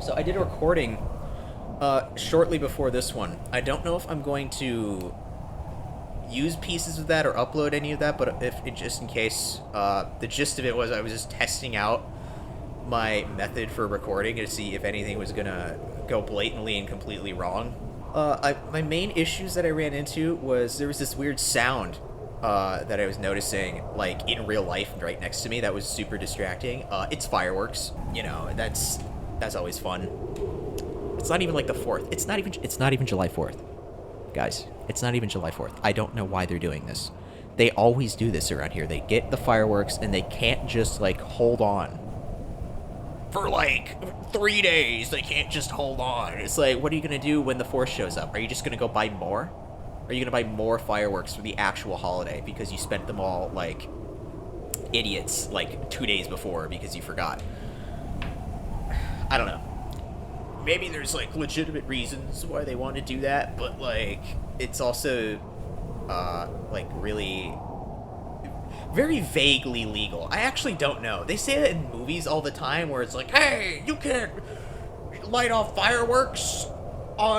So I did a recording shortly before this one. I don't know if I'm going to use pieces of that or upload any of that, but if just in case, the gist of it was I was just testing out my method for recording to see if anything was gonna go blatantly and completely wrong. My main issues that I ran into was there was this weird sound that I was noticing, like in real life, right next to me. That was super distracting. It's fireworks. You know, that's always fun. It's not even like the 4th. It's not even July 4th, guys. It's not even July 4th. I don't know why they're doing this. They always do this around here. They get the fireworks and they can't just like hold on for like 3 days. They can't just hold on. It's like, what are you gonna do when the 4th shows up? Are you just gonna go buy more? Are you gonna buy more fireworks for the actual holiday because you spent them all like idiots like 2 days before because you forgot? I don't know. Maybe there's like legitimate reasons why they want to do that, but like it's also like really very vaguely legal. I actually don't know. They say that in movies all the time where it's like, hey, you can't light off fireworks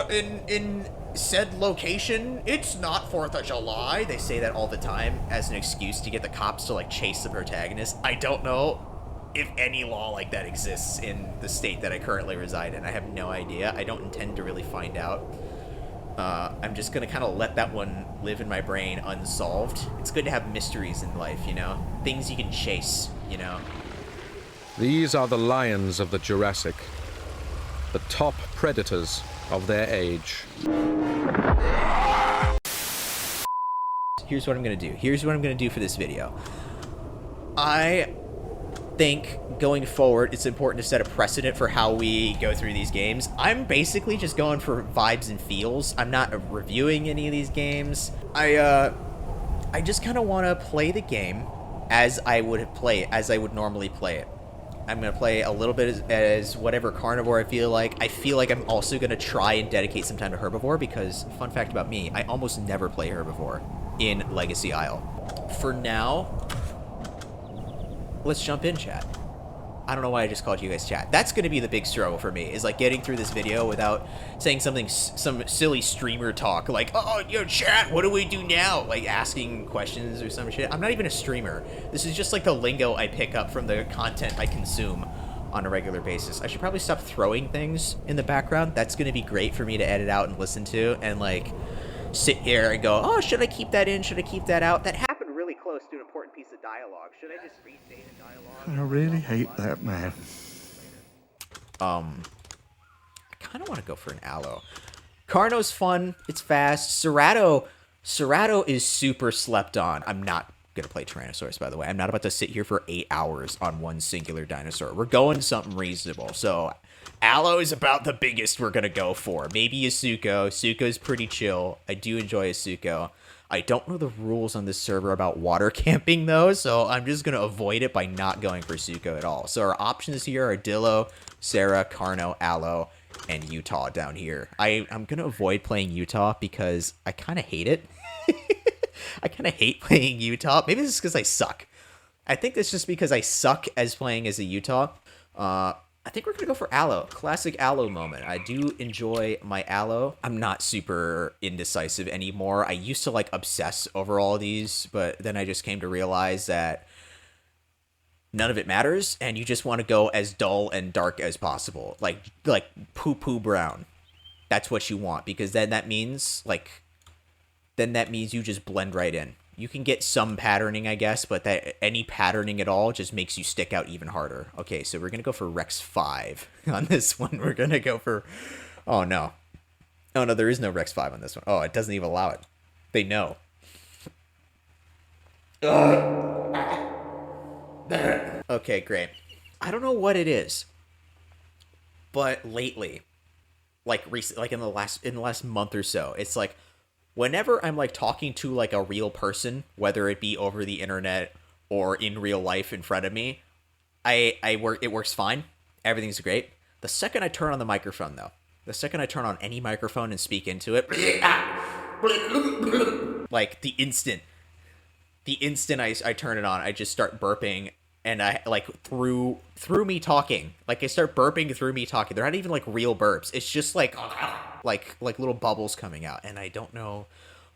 in said location. It's not 4th of July. They say that all the time as an excuse to get the cops to like chase the protagonist. I don't know if any law like that exists in the state that I currently reside in. I have no idea. I don't intend to really find out. I'm just gonna kind of let that one live in my brain unsolved. It's good to have mysteries in life, you know? Things you can chase, you know? These are the lions of the Jurassic, the top predators of their age. Here's what I'm gonna do. Here's what I'm gonna do for this video. I think going forward it's important to set a precedent for how we go through these games. I'm basically just going for vibes and feels. I'm not reviewing any of these games. I just kind of want to play the game as I would normally play it. I'm going to play a little bit as whatever carnivore I feel like. I feel like I'm also going to try and dedicate some time to herbivore because, fun fact about me, I almost never play herbivore in Legacy Isle. For now, let's jump in, chat. I don't know why I just called you guys chat. That's going to be the big struggle for me, is like getting through this video without saying something, some silly streamer talk, like, oh, yo, chat, what do we do now? Like asking questions or some shit. I'm not even a streamer. This is just like the lingo I pick up from the content I consume on a regular basis. I should probably stop throwing things in the background. That's going to be great for me to edit out and listen to and like sit here and go, oh, should I keep that in? Should I keep that out? That happened really close to an important piece of dialogue. Should I just restate a dialogue? I really hate that man. I kind of want to go for an Allo. Carno's fun. It's fast. Cerato is super slept on. I'm not going to play Tyrannosaurus, by the way. I'm not about to sit here for 8 hours on one singular dinosaur. We're going something reasonable. So Allo is about the biggest we're going to go for. Maybe Asuko. Suko's pretty chill. I do enjoy Asuko. I don't know the rules on this server about water camping, though, so I'm just going to avoid it by not going for Suko at all. So our options here are Dillo, Sarah, Carno, Allo, and Utah down here. I'm going to avoid playing Utah because I kind of hate it. I kind of hate playing Utah. Maybe this is because I suck. I think it's just because I suck as playing as a Utah. I think we're going to go for Allo. Classic Allo moment. I do enjoy my Allo. I'm not super indecisive anymore. I used to like obsess over all of these, but then I just came to realize that none of it matters, and you just want to go as dull and dark as possible. Like poo-poo brown. That's what you want, because then that means you just blend right in. You can get some patterning, I guess, but that any patterning at all just makes you stick out even harder. Okay, so we're going to go for Rex 5 on this one. We're going to go for... Oh, no. Oh, no, there is no Rex 5 on this one. Oh, it doesn't even allow it. They know. Okay, great. I don't know what it is, but lately, like in the last month or so, it's like, whenever I'm like talking to like a real person, whether it be over the internet or in real life in front of me, it works fine. Everything's great. The second I turn on the microphone, though, the second I turn on any microphone and speak into it, like the instant I turn it on, I just start burping and I like through me talking. Like I start burping through me talking. They're not even like real burps. It's just like little bubbles coming out, and I don't know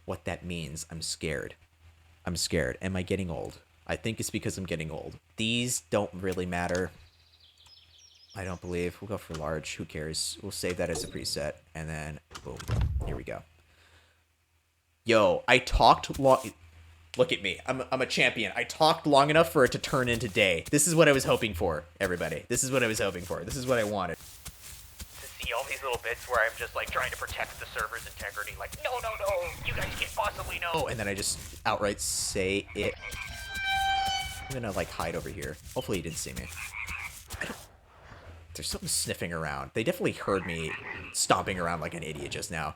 what that means. I'm scared. I'm scared. Am I getting old? I think it's because I'm getting old. These don't really matter. I don't believe. We'll go for large. Who cares? We'll save that as a preset, and then boom. Here we go. Yo, I talked long. Look at me. I'm a champion. I talked long enough for it to turn into day. This is what I was hoping for, everybody. This is what I was hoping for. This is what I wanted. To see all these little bits where I'm just like trying to protect the server's integrity. Like, no, you guys can't possibly know. And then I just outright say it. I'm gonna like hide over here. Hopefully he didn't see me. There's something sniffing around. They definitely heard me stomping around like an idiot just now.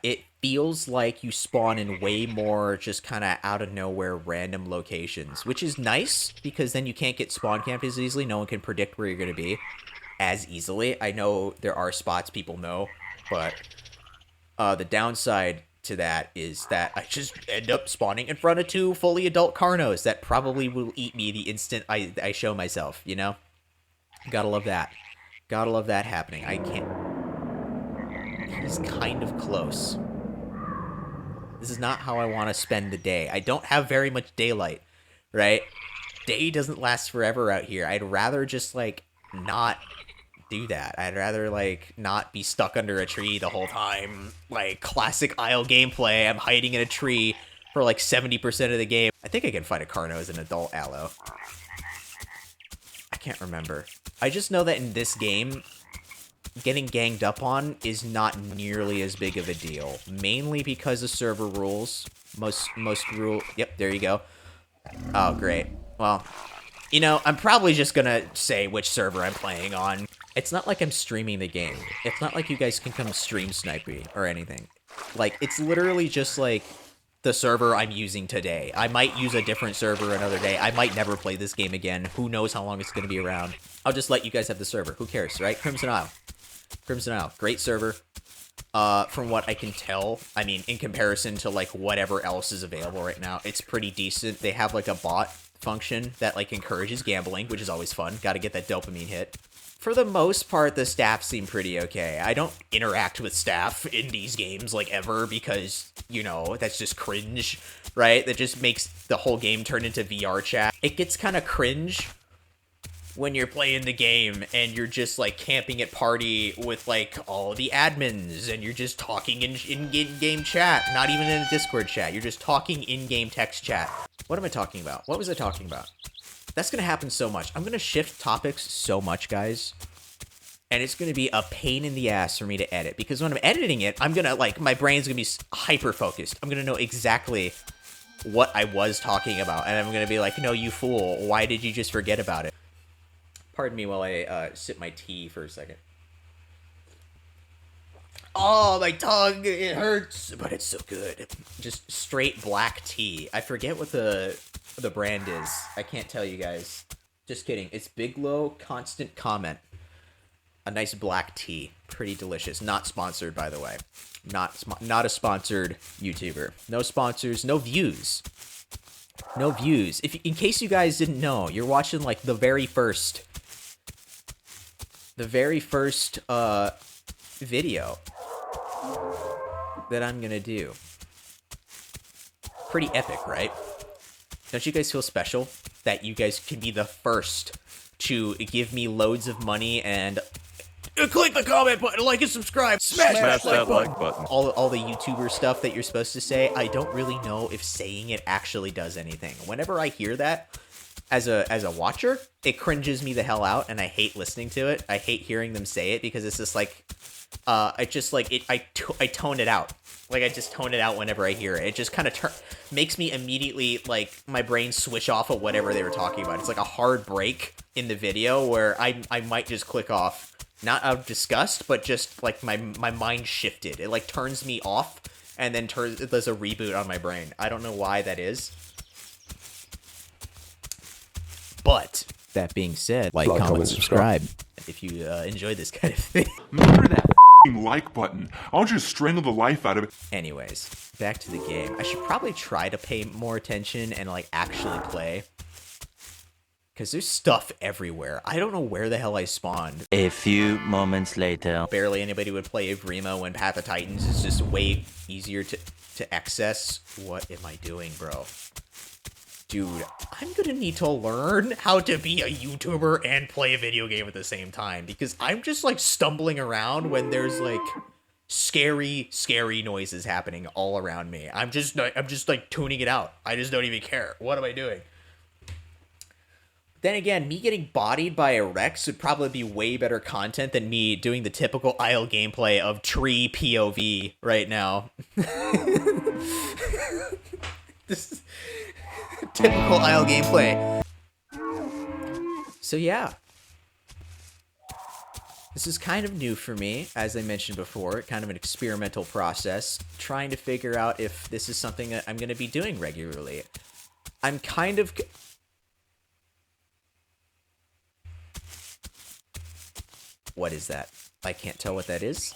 It feels like you spawn in way more just kind of out of nowhere random locations, which is nice because then you can't get spawn camped as easily. No one can predict where you're going to be as easily. I know there are spots people know, but the downside to that is that I just end up spawning in front of 2 fully adult Carnos that probably will eat me the instant I show myself, you know? Gotta love that. Gotta love that happening. I can't... He's kind of close. This is not how I want to spend the day. I don't have very much daylight, right? Day doesn't last forever out here. I'd rather just, like, not do that. I'd rather, like, not be stuck under a tree the whole time. Like, classic Isle gameplay. I'm hiding in a tree for, like, 70% of the game. I think I can fight a Carno as an adult Allo. I can't remember. I just know that in this game, getting ganged up on is not nearly as big of a deal. Mainly because of server rules. Most rule... Yep, there you go. Oh, great. Well, you know, I'm probably just gonna say which server I'm playing on. It's not like I'm streaming the game. It's not like you guys can come stream snipe me or anything. Like, it's literally just like the server I'm using today. I might use a different server another day. I might never play this game again. Who knows how long it's gonna be around. I'll just let you guys have the server. Who cares, right? Crimson Isle. Crimson Isle. Great server. From what I can tell, I mean, in comparison to, like, whatever else is available right now, it's pretty decent. They have, like, a bot function that, like, encourages gambling, which is always fun. Gotta get that dopamine hit. For the most part, the staff seem pretty okay. I don't interact with staff in these games, like, ever, because, you know, that's just cringe, right? That just makes the whole game turn into VR chat. It gets kind of cringe when you're playing the game and you're just, like, camping at party with, like, all the admins and you're just talking in-game chat, not even in a Discord chat. You're just talking in-game text chat. What am I talking about? What was I talking about? That's gonna happen so much. I'm gonna shift topics so much, guys. And it's gonna be a pain in the ass for me to edit. Because when I'm editing it, I'm gonna, like, my brain's gonna be hyper-focused. I'm gonna know exactly what I was talking about. And I'm gonna be like, no, you fool. Why did you just forget about it? Pardon me while I sip my tea for a second. Oh, my tongue, it hurts, but it's so good. Just straight black tea. I forget what the brand is. I can't tell you guys. Just kidding. It's Bigelow Constant Comment. A nice black tea. Pretty delicious. Not sponsored, by the way. Not a sponsored YouTuber. No sponsors, no views. No views. In case you guys didn't know, you're watching, like, the very first video that I'm gonna do. Pretty epic, right? Don't you guys feel special that you guys can be the first to give me loads of money and click the comment button, like and subscribe, smash that like button. All the YouTuber stuff that you're supposed to say, I don't really know if saying it actually does anything. Whenever I hear that, as a watcher, it cringes me the hell out, and I hate listening to it. I hate hearing them say it because it's just like, I tone it out. Like, I just tone it out whenever I hear it. It just kind of makes me immediately, like, my brain switch off of whatever they were talking about. It's like a hard break in the video where I might just click off, not out of disgust, but just, like, my mind shifted. It, like, turns me off, and then does a reboot on my brain. I don't know why that is. But, that being said, like, comment, subscribe if you enjoy this kind of thing. Remember that like button. I want you to strangle the life out of it. Anyways, back to the game. I should probably try to pay more attention and, like, actually play. Because there's stuff everywhere. I don't know where the hell I spawned. A few moments later. Barely anybody would play Evrima when Path of Titans is just way easier to access. What am I doing, bro? Dude, I'm gonna need to learn how to be a YouTuber and play a video game at the same time. Because I'm just, like, stumbling around when there's, like, scary noises happening all around me. I'm just, like, tuning it out. I just don't even care. What am I doing? Then again, me getting bodied by a Rex would probably be way better content than me doing the typical Isle gameplay of tree POV right now. This is typical Isle gameplay. So yeah. This is kind of new for me, as I mentioned before, kind of an experimental process, trying to figure out if this is something that I'm going to be doing regularly. I'm kind of... What is that? I can't tell what that is.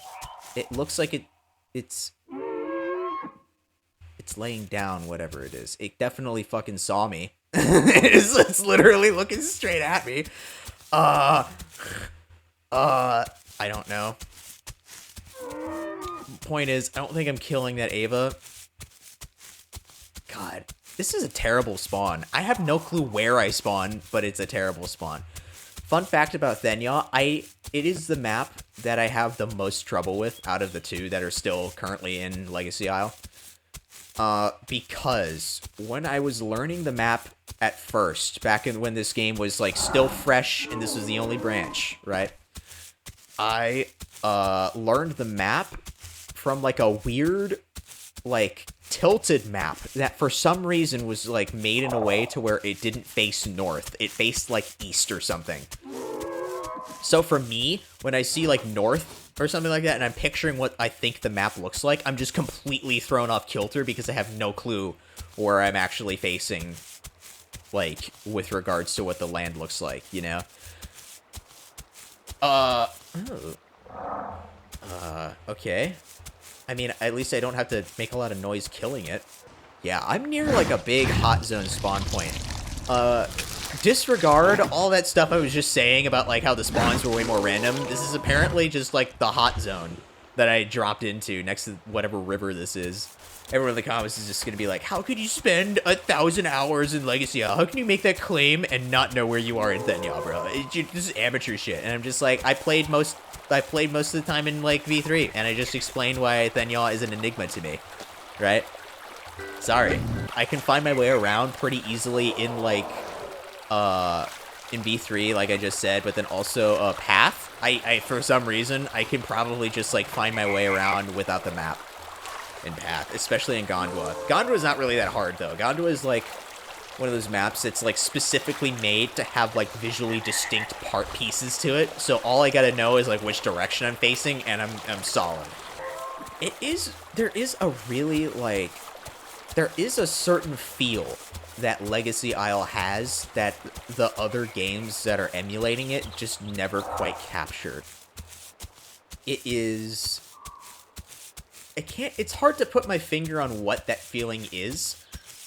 It looks like it's laying down, whatever it is. It definitely fucking saw me. It's literally looking straight at me. I don't know. Point is, I don't think I'm killing that Ava. God, this is a terrible spawn. I have no clue where I spawn, but it's a terrible spawn. Fun fact about Thenya, it is the map that I have the most trouble with out of the two that are still currently in Legacy Isle. Because when I was learning the map at first, back in when this game was like still fresh and this was the only branch, right? I learned the map from like a weird like tilted map that for some reason was like made in a way to where it didn't face north. It faced like east or something. So for me, when I see like north or something like that and I'm picturing what I think the map looks like, I'm just completely thrown off kilter because I have no clue where I'm actually facing, like with regards to what the land looks like, you know? Okay. I mean, at least I don't have to make a lot of noise killing it. Yeah, I'm near, like, a big hot zone spawn point. Disregard all that stuff I was just saying about, like, how the spawns were way more random. This is apparently just, like, the hot zone that I dropped into next to whatever river this is. Everyone in the comments is just gonna be like, how could you spend 1,000 hours in Legacy? How can you make that claim and not know where you are in Thenya, bro? This is amateur shit. And I'm just like, I played most of the time in, like, V3, and I just explained why Thenya is an enigma to me, right? Sorry. I can find my way around pretty easily in, like, in V3, like I just said, but then also, Path. I for some reason, I can probably just, like, find my way around without the map in Path, especially in Gondwa. Gondwa's not really that hard, though. Gondwa is, like, one of those maps that's, like, specifically made to have, like, visually distinct part pieces to it. So all I gotta know is, like, which direction I'm facing, and I'm solid. There is a really, like, there is a certain feel that Legacy Isle has that the other games that are emulating it just never quite captured. It's hard to put my finger on what that feeling is,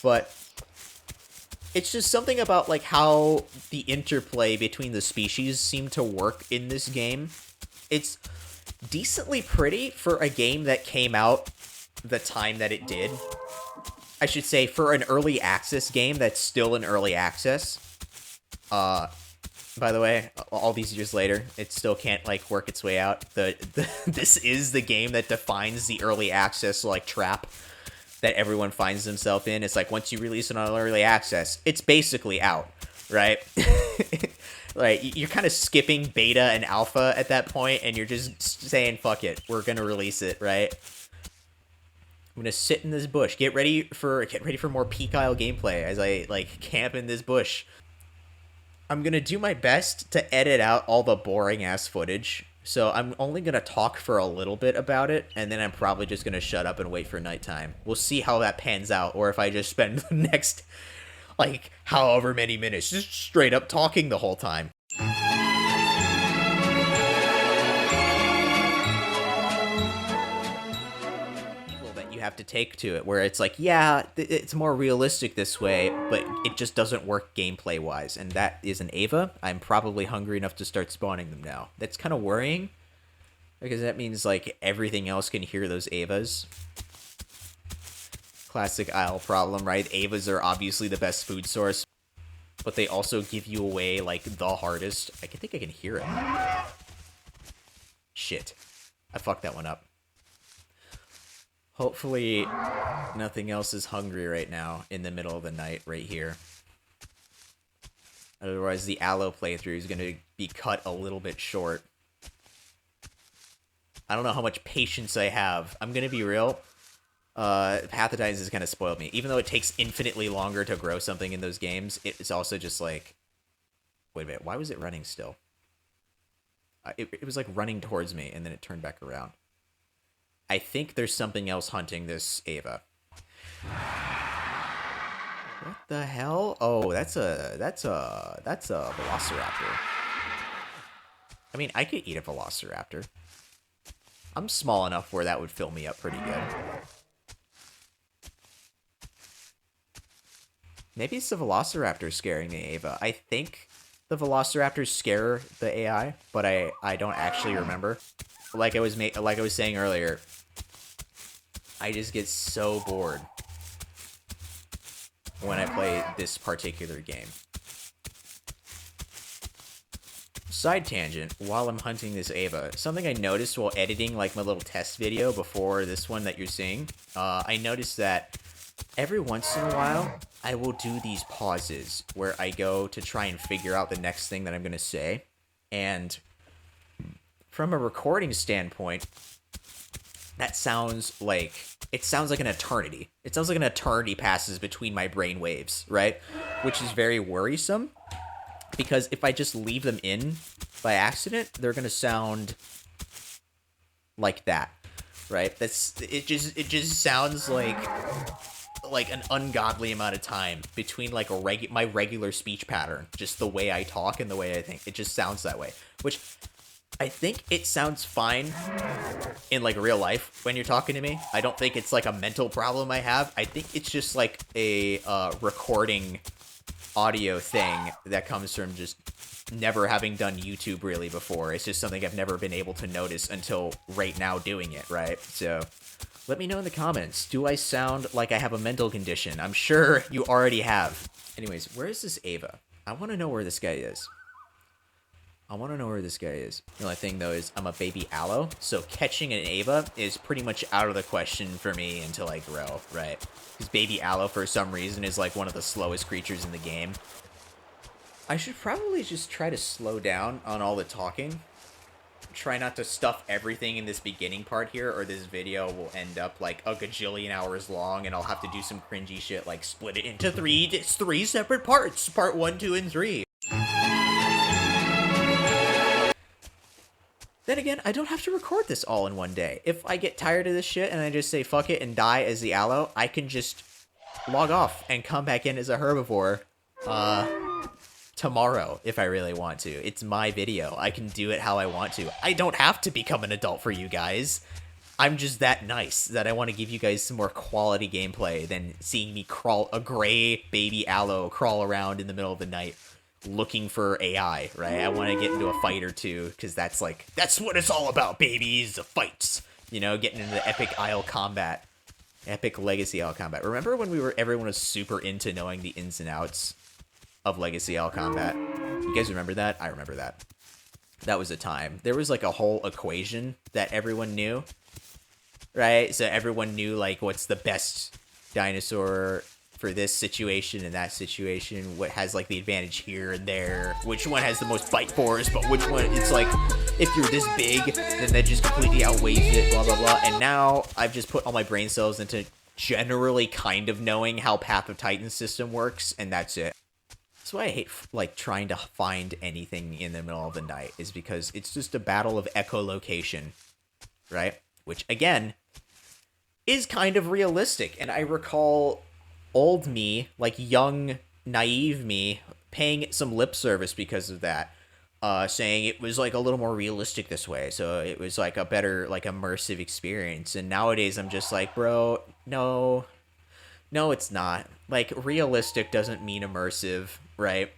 but it's just something about, like, how the interplay between the species seem to work in this game. It's decently pretty for a game that came out the time that it did. I should say, for an early access game that's still in early access. By the way, all these years later, it still can't, like, work its way out. This is the game that defines the early access, like, trap that everyone finds themselves in. It's like, once you release it on early access, it's basically out, right? Like, you're kind of skipping beta and alpha at that point, and you're just saying, fuck it, we're gonna release it, right? I'm gonna sit in this bush. Get ready for more Peak Isle gameplay as I, like, camp in this bush. I'm gonna do my best to edit out all the boring-ass footage, so I'm only gonna talk for a little bit about it, and then I'm probably just gonna shut up and wait for nighttime. We'll see how that pans out, or if I just spend the next, like, however many minutes just straight up talking the whole time. have to take to it, where it's like, yeah, it's more realistic this way, but it just doesn't work gameplay wise, and that is an Ava. I'm probably hungry enough to start spawning them now. That's kind of worrying, because that means like everything else can hear those Avas. Classic Isle problem, right? Avas are obviously the best food source, but they also give you away like the hardest. I think I can hear it. Shit, I fucked that one up. Hopefully nothing else is hungry right now in the middle of the night right here. Otherwise the Allo playthrough is going to be cut a little bit short. I don't know how much patience I have. I'm going to be real. Path of Titans has kind of spoiled me. Even though it takes infinitely longer to grow something in those games, it's also just like... Wait a minute, why was it running still? It was like running towards me, and then it turned back around. I think there's something else hunting this Ava. What the hell? Oh, that's a Velociraptor. I mean, I could eat a Velociraptor. I'm small enough where that would fill me up pretty good. Maybe it's the Velociraptor scaring the Ava. I think the Velociraptors scare the AI, but I don't actually remember. Like I was saying earlier, I just get so bored when I play this particular game. Side tangent, while I'm hunting this Ava, something I noticed while editing like my little test video before this one that you're seeing, I noticed that every once in a while, I will do these pauses where I go to try and figure out the next thing that I'm going to say. And from a recording standpoint, that sounds like... It sounds like an eternity. It sounds like an eternity passes between my brain waves, right? Which is very worrisome, because if I just leave them in by accident, they're going to sound like that, right? It just sounds like an ungodly amount of time between like my regular speech pattern, just the way I talk and the way I think. It just sounds that way, which I think it sounds fine in like real life when you're talking to me. I don't think it's like a mental problem I have. I think it's just like a recording audio thing that comes from just never having done YouTube really before. It's just something I've never been able to notice until right now doing it, right? So let me know in the comments. Do I sound like I have a mental condition? I'm sure you already have. Anyways, where is this Ava? I want to know where this guy is. The only thing, though, is I'm a baby Allo, so catching an Ava is pretty much out of the question for me until I grow, right? Because baby Allo, for some reason, is like one of the slowest creatures in the game. I should probably just try to slow down on all the talking. Try not to stuff everything in this beginning part here, or this video will end up like a gajillion hours long, and I'll have to do some cringy shit like split it into three separate parts. Part 1, 2, and 3. Then again, I don't have to record this all in one day. If I get tired of this shit and I just say fuck it and die as the Allo, I can just log off and come back in as a herbivore tomorrow if I really want to. It's my video. I can do it how I want to. I don't have to become an adult for you guys. I'm just that nice that I want to give you guys some more quality gameplay than seeing me a gray baby Allo crawl around in the middle of the night looking for AI, right? I want to get into a fight or two, because that's what it's all about, babies, the fights. You know, getting into the epic Isle combat. Epic Legacy Isle combat. Remember when everyone was super into knowing the ins and outs of Legacy Isle combat? You guys remember that? I remember that. That was a time. There was like a whole equation that everyone knew, right? So everyone knew like what's the best dinosaur for this situation and that situation, what has like the advantage here and there, which one has the most bite force, but which one, it's like, if you're this big, then that just completely outweighs it, blah, blah, blah. And now I've just put all my brain cells into generally kind of knowing how Path of Titans system works, and that's it. That's why I hate like trying to find anything in the middle of the night, is because it's just a battle of echolocation, right? Which, again, is kind of realistic, and I recall old me, like young, naive me, paying it some lip service because of that, saying it was like a little more realistic this way, so it was like a better, like, immersive experience. And nowadays I'm just like, bro, No. No, it's not. Like, realistic doesn't mean immersive, right?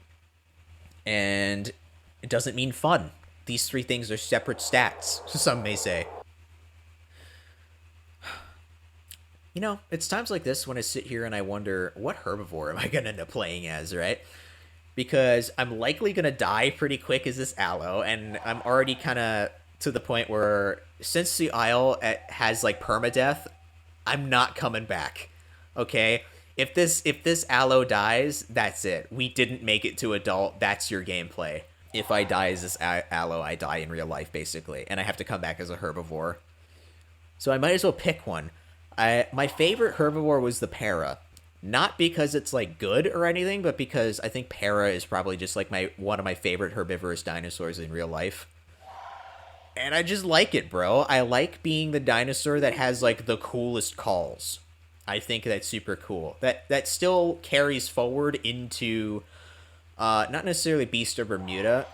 And it doesn't mean fun. These three things are separate stats, some may say. You know, it's times like this when I sit here and I wonder, what herbivore am I going to end up playing as, right? Because I'm likely going to die pretty quick as this Allo, and I'm already kind of to the point where, since the Isle has, like, permadeath, I'm not coming back, okay? If this Allo dies, that's it. We didn't make it to adult. That's your gameplay. If I die as this Allo, I die in real life, basically, and I have to come back as a herbivore. So I might as well pick one. My favorite herbivore was the para. Not because it's, like, good or anything, but because I think para is probably just, like, one of my favorite herbivorous dinosaurs in real life. And I just like it, bro. I like being the dinosaur that has, like, the coolest calls. I think that's super cool. That still carries forward into, not necessarily Beast of Bermuda,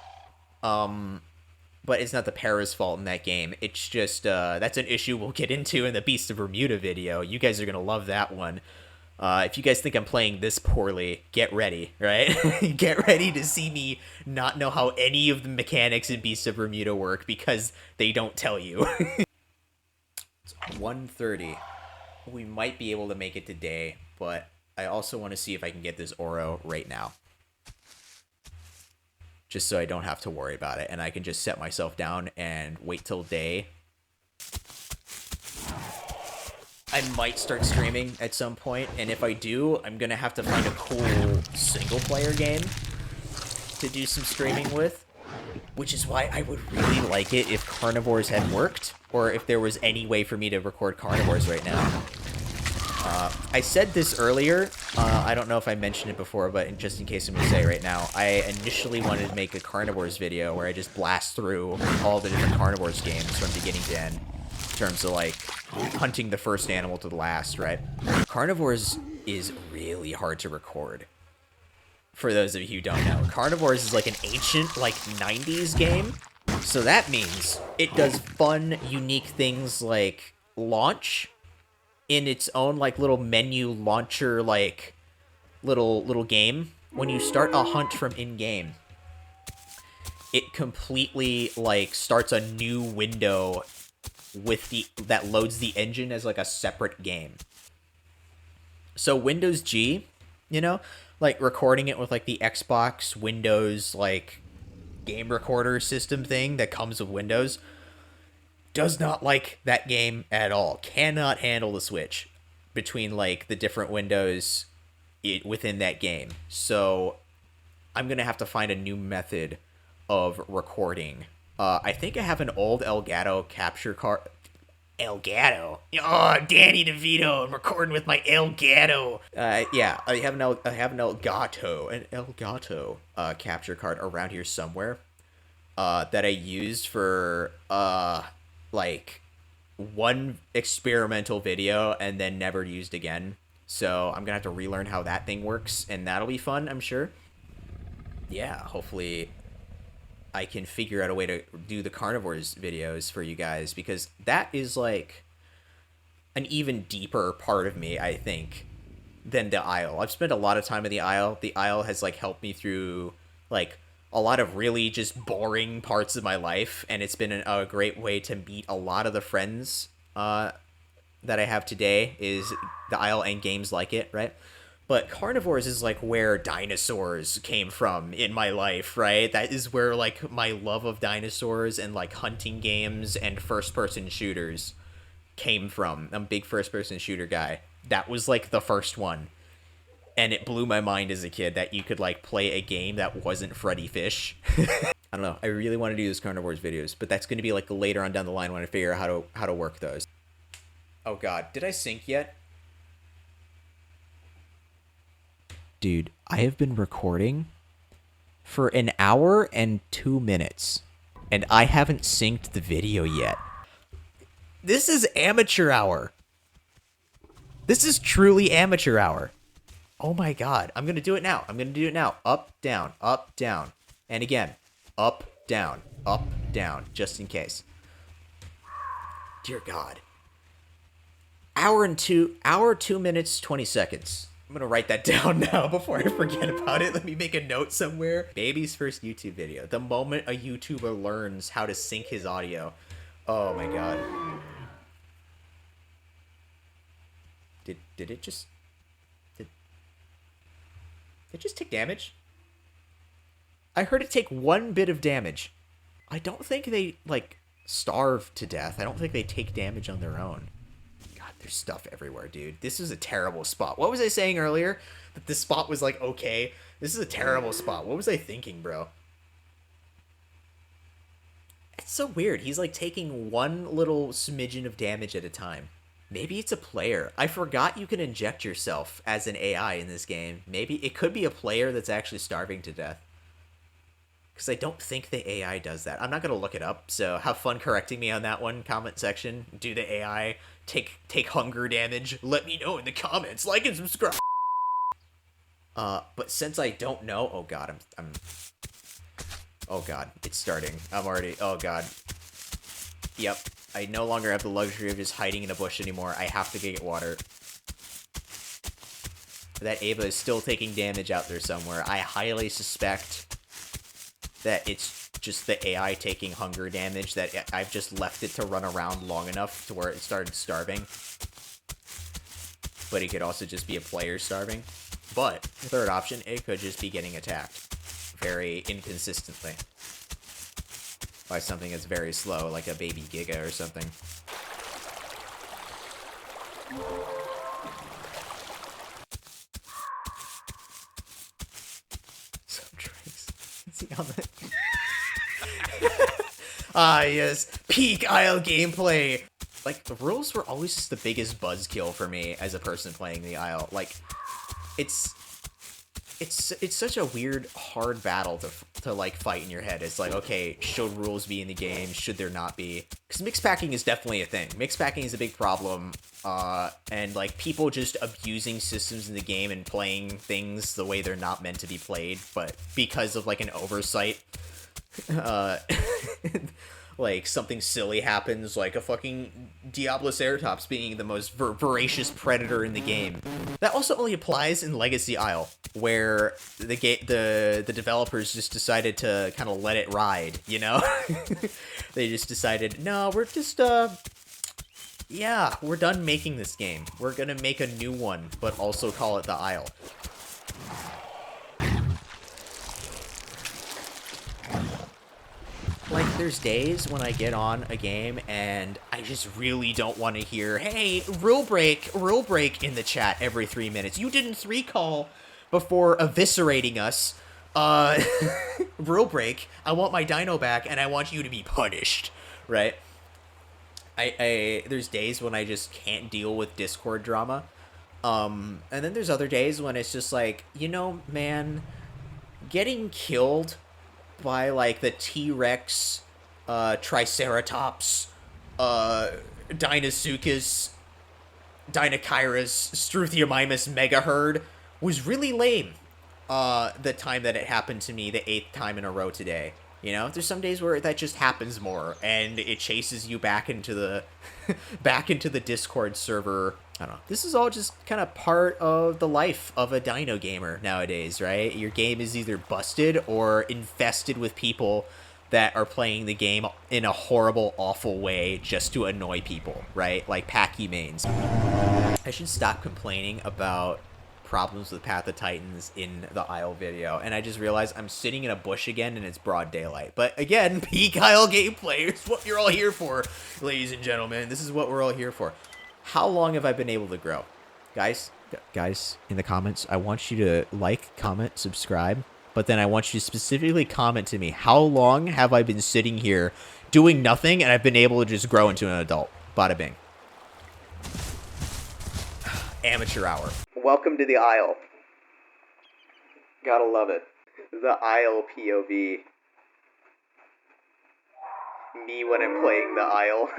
but it's not the para's fault in that game. It's just, that's an issue we'll get into in the Beast of Bermuda video. You guys are going to love that one. If you guys think I'm playing this poorly, get ready, right? Get ready to see me not know how any of the mechanics in Beast of Bermuda work, because they don't tell you. It's 1:30. We might be able to make it today, but I also want to see if I can get this Oro right now. Just so I don't have to worry about it, and I can just set myself down and wait till day. I might start streaming at some point, and if I do, I'm gonna have to find a cool single-player game to do some streaming with, which is why I would really like it if Carnivores had worked, or if there was any way for me to record Carnivores right now. I said this earlier, I don't know if I mentioned it before, but just in case I'm gonna say it right now, I initially wanted to make a Carnivores video where I just blast through all the different Carnivores games from beginning to end, in terms of, like, hunting the first animal to the last, right? Carnivores is really hard to record. For those of you who don't know, Carnivores is like an ancient, like, 90s game. So that means it does fun, unique things like launch in its own, like, little menu launcher, like, little game. When you start a hunt from in-game, it completely, like, starts a new window with that loads the engine as, like, a separate game. So Windows G, you know, like, recording it with, like, the Xbox Windows, like, game recorder system thing that comes with Windows, does not like that game at all. Cannot handle the switch between, like, the different windows within that game. So I'm gonna have to find a new method of recording. I think I have an old Elgato capture card. Elgato. Oh, Danny DeVito. I'm recording with my Elgato. Yeah, I have an Elgato capture card around here somewhere. That I used for like one experimental video and then never used again. So I'm gonna have to relearn how that thing works, and that'll be fun, I'm sure. Yeah, hopefully I can figure out a way to do the Carnivores videos for you guys, because that is, like, an even deeper part of me, I think, than the Isle. I've spent a lot of time in the Isle. The Isle has, like, helped me through, like, a lot of really just boring parts of my life, and it's been a great way to meet a lot of the friends that I have today, is the Isle and games like it, right? But Carnivores is, like, where dinosaurs came from in my life, right? That is where, like, my love of dinosaurs and, like, hunting games and first-person shooters came from. I'm a big first-person shooter guy. That was, like, the first one. And it blew my mind as a kid that you could, like, play a game that wasn't Freddy Fish. I don't know. I really want to do those Carnivores videos, but that's going to be, like, later on down the line when I figure out how to work those. Oh, God. Did I sync yet? Dude, I have been recording for 1 hour and 2 minutes, and I haven't synced the video yet. This is amateur hour. This is truly amateur hour. Oh my God. I'm going to do it now. I'm going to do it now. Up, down, and again, up, down, just in case. Dear God. hour 2 minutes 20 seconds. I'm gonna write that down now before I forget about it. Let me make a note somewhere. Baby's first YouTube video. The moment a YouTuber learns how to sync his audio. Oh my god. Did it just... Did it just take damage? I heard it take 1 bit of damage. I don't think they, like, starve to death. I don't think they take damage on their own. God, there's stuff everywhere, dude. This is a terrible spot. What was I saying earlier? That this spot was, like, okay? This is a terrible spot. What was I thinking, bro? It's so weird. He's, like, taking one little smidgen of damage at a time. Maybe it's a player. I forgot you can inject yourself as an AI in this game. Maybe it could be a player that's actually starving to death. Because I don't think the AI does that. I'm not going to look it up, so have fun correcting me on that one, comment section. Do the AI take hunger damage? Let me know in the comments. Like and subscribe. But since I don't know... Oh, God, I'm... Oh, God, it's starting. I'm already... Oh, God. Yep. I no longer have the luxury of just hiding in a bush anymore. I have to get water. That Ava is still taking damage out there somewhere. I highly suspect that it's just the AI taking hunger damage, that I've just left it to run around long enough to where it started starving. But it could also just be a player starving. But, third option, it could just be getting attacked very inconsistently by something that's very slow, like a baby Giga or something. Some tricks. Is he on the... Ah, yes. Peak Isle gameplay! Like, the rules were always just the biggest buzzkill for me as a person playing the Isle. Like, it's such a weird, hard battle to like, fight in your head. It's like, okay, should rules be in the game? Should there not be? Because mix packing is definitely a thing. Mix packing is a big problem. And, like, people just abusing systems in the game and playing things the way they're not meant to be played, but because of, like, an oversight, like, something silly happens, like a fucking Diabloceratops being the most voracious predator in the game. That also only applies in Legacy Isle, where the developers just decided to kind of let it ride, you know? They just decided, no, we're just, yeah, we're done making this game. We're gonna make a new one, but also call it the Isle. Like, there's days when I get on a game and I just really don't want to hear, hey, rule break in the chat every 3 minutes. You didn't 3-call before eviscerating us. Rule break, I want my dino back and I want you to be punished, right? There's days when I just can't deal with Discord drama. And then there's other days when it's just like, you know, man, getting killed by, like, the T-Rex, Triceratops, Deinosuchus, Deinocheirus, Struthiomimus mega herd was really lame. The time that it happened to me the 8th time in a row today. You know, there's some days where that just happens more, and it chases you back into the Discord server. I don't know. This is all just kind of part of the life of a dino gamer nowadays, right? Your game is either busted or infested with people that are playing the game in a horrible, awful way just to annoy people, right? Like Packy mains. I should stop complaining about problems with Path of Titans in the Isle video, and I just realized I'm sitting in a bush again and it's broad daylight. But again, peak Isle gameplay is what you're all here for, ladies and gentlemen. This is what we're all here for. How long have I been able to grow? Guys, in the comments, I want you to like, comment, subscribe, but then I want you to specifically comment to me, how long have I been sitting here doing nothing and I've been able to just grow into an adult? Bada bing. Amateur hour. Welcome to the Isle. Gotta love it. The Isle POV. Me when I'm playing the Isle.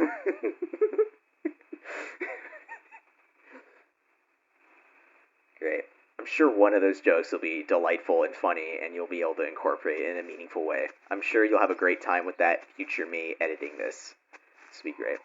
Great. I'm sure one of those jokes will be delightful and funny, and you'll be able to incorporate it in a meaningful way. I'm sure you'll have a great time with that, future me, editing this. This will be great.